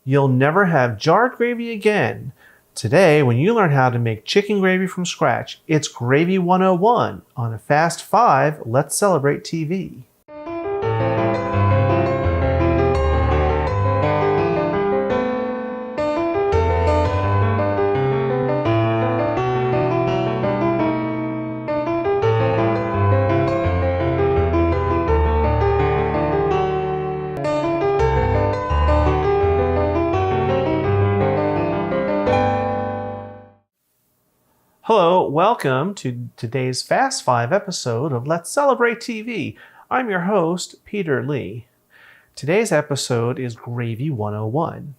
You'll never have jarred gravy again. Today, when you learn how to make chicken gravy from scratch, it's Gravy 101 on a Fast 5 Let's Celebrate TV. Hello, welcome to today's Fast 5 episode of Let's Celebrate TV. I'm your host, Peter Lee. Today's episode is Gravy 101.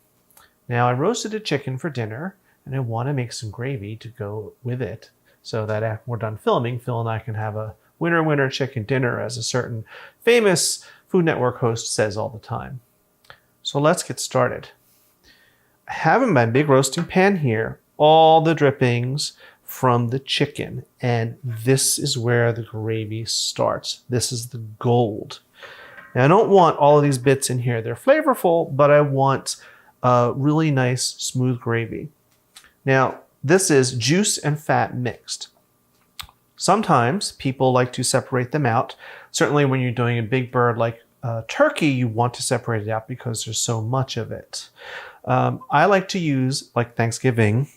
Now, I roasted a chicken for dinner, and I want to make some gravy to go with it so that after we're done filming, Phil and I can have a winner chicken dinner, as a certain famous Food Network host says all the time. So let's get started. I have in my big roasting pan here all the drippings from the chicken, and this is where the gravy starts. This is the gold. Now, I don't want all of these bits in here. They're flavorful, but I want a really nice smooth gravy. Now, this is juice and fat mixed. Sometimes people like to separate them out. Certainly when you're doing a big bird like turkey, you want to separate it out because there's so much of it. I like to use, like Thanksgiving,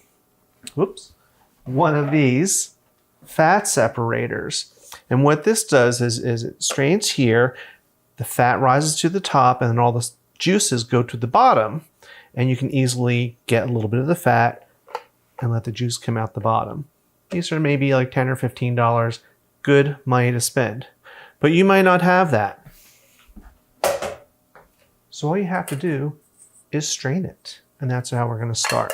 one of these fat separators. And what this does is it strains here, the fat rises to the top, and then all the juices go to the bottom, and you can easily get a little bit of the fat and let the juice come out the bottom. These are maybe like $10 or $15, good money to spend. But you might not have that. So all you have to do is strain it, and that's how we're going to start.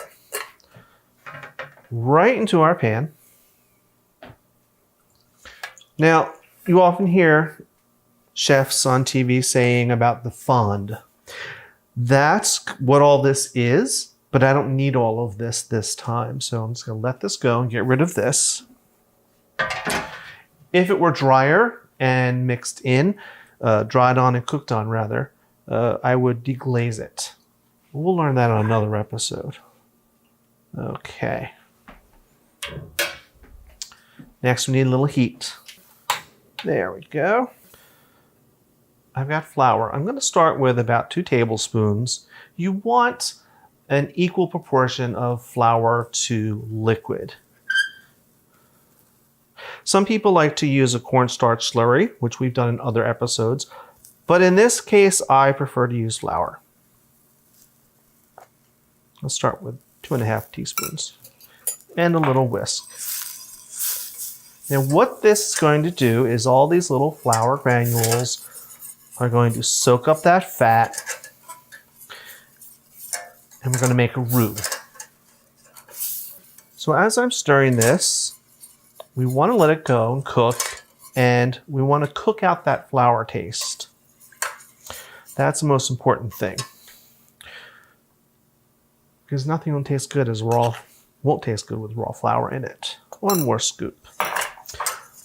Right into our pan. Now, you often hear chefs on TV saying about the fond. That's what all this is, but I don't need all of this time. So I'm just going to let this go and get rid of this. If it were drier and mixed in, dried on and cooked on rather, I would deglaze it. We'll learn that on another episode. Okay. Next, we need a little heat. There we go. I've got flour. I'm going to start with about 2 tablespoons. You want an equal proportion of flour to liquid. Some people like to use a cornstarch slurry, which we've done in other episodes, but in this case, I prefer to use flour. Let's start with 2.5 teaspoons. And a little whisk. Now what this is going to do is all these little flour granules are going to soak up that fat, and we're going to make a roux. So as I'm stirring this, we want to let it go and cook, and we want to cook out that flour taste. That's the most important thing. Because nothing will taste good won't taste good with raw flour in it. One more scoop.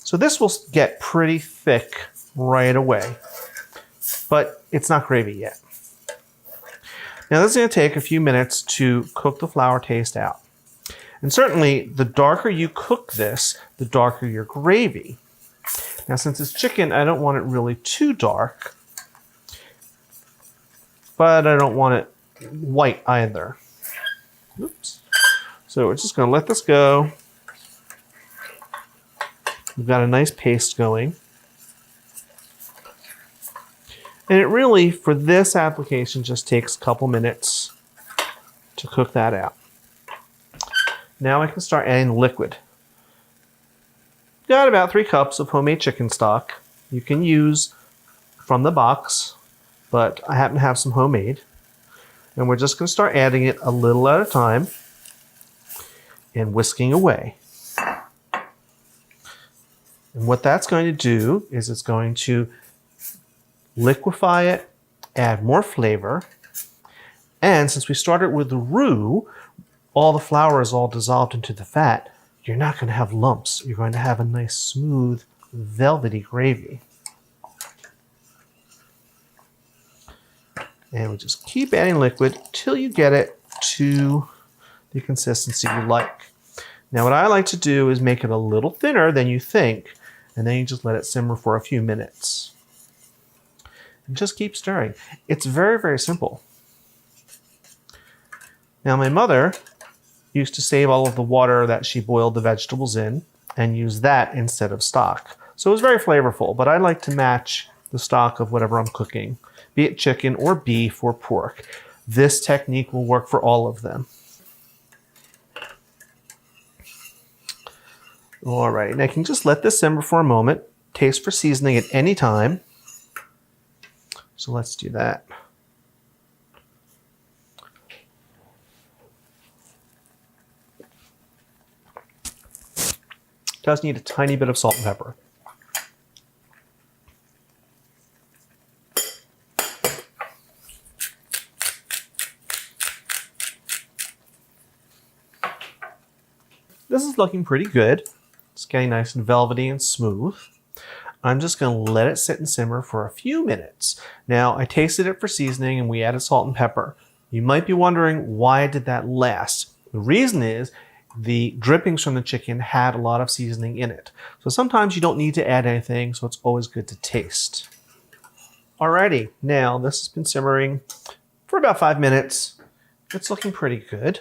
So this will get pretty thick right away, but it's not gravy yet. Now this is going to take a few minutes to cook the flour taste out. And certainly the darker you cook this, the darker your gravy. Now since it's chicken, I don't want it really too dark, but I don't want it white either. Oops. So we're just going to let this go. We've got a nice paste going. And it really, for this application, just takes a couple minutes to cook that out. Now I can start adding the liquid. Got about 3 cups of homemade chicken stock. You can use from the box, but I happen to have some homemade. And we're just going to start adding it a little at a time and whisking away. And what that's going to do is it's going to liquefy it, add more flavor, and since we started with the roux, all the flour is all dissolved into the fat, you're not going to have lumps. You're going to have a nice, smooth, velvety gravy. And we just keep adding liquid till you get it to the consistency you like. Now what I like to do is make it a little thinner than you think, and then you just let it simmer for a few minutes. And just keep stirring. It's very, very simple. Now my mother used to save all of the water that she boiled the vegetables in and use that instead of stock. So it was very flavorful, but I like to match the stock of whatever I'm cooking, be it chicken or beef or pork. This technique will work for all of them. All right, and I can just let this simmer for a moment. Taste for seasoning at any time. So let's do that. Does need a tiny bit of salt and pepper. This is looking pretty good. It's getting nice and velvety and smooth. I'm just going to let it sit and simmer for a few minutes. Now, I tasted it for seasoning and we added salt and pepper. You might be wondering, why did that last? The reason is the drippings from the chicken had a lot of seasoning in it. So sometimes you don't need to add anything, so it's always good to taste. Alrighty, now this has been simmering for about 5 minutes. It's looking pretty good.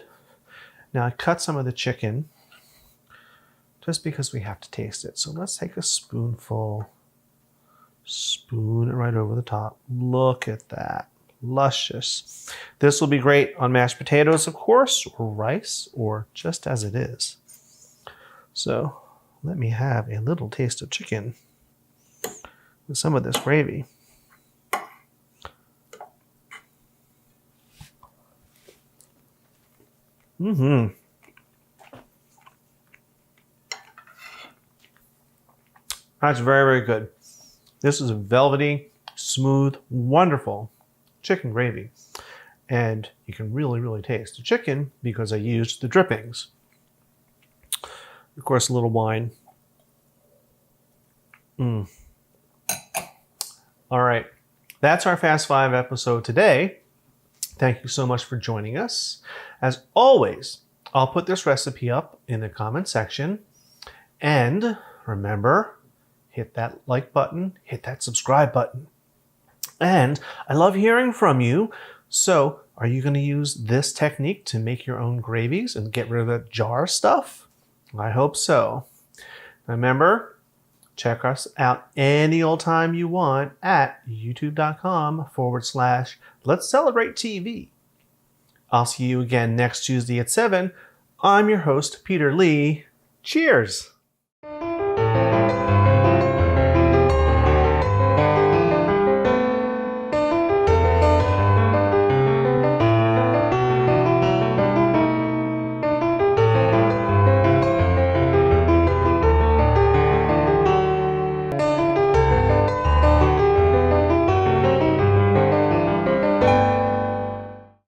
Now I cut some of the chicken just because we have to taste it. So let's take a spoonful, spoon it right over the top. Look at that, luscious. This will be great on mashed potatoes, of course, or rice, or just as it is. So let me have a little taste of chicken with some of this gravy. That's very, very good. This is a velvety, smooth, wonderful chicken gravy. And you can really, really taste the chicken because I used the drippings. Of course, a little wine. All right, that's our Fast 5 episode today. Thank you so much for joining us. As always, I'll put this recipe up in the comment section. And remember, hit that like button, hit that subscribe button. And I love hearing from you. So are you going to use this technique to make your own gravies and get rid of that jar stuff? I hope so. Remember, check us out any old time you want at youtube.com/Let's Celebrate TV. I'll see you again next Tuesday at 7. I'm your host, Peter Lee. Cheers!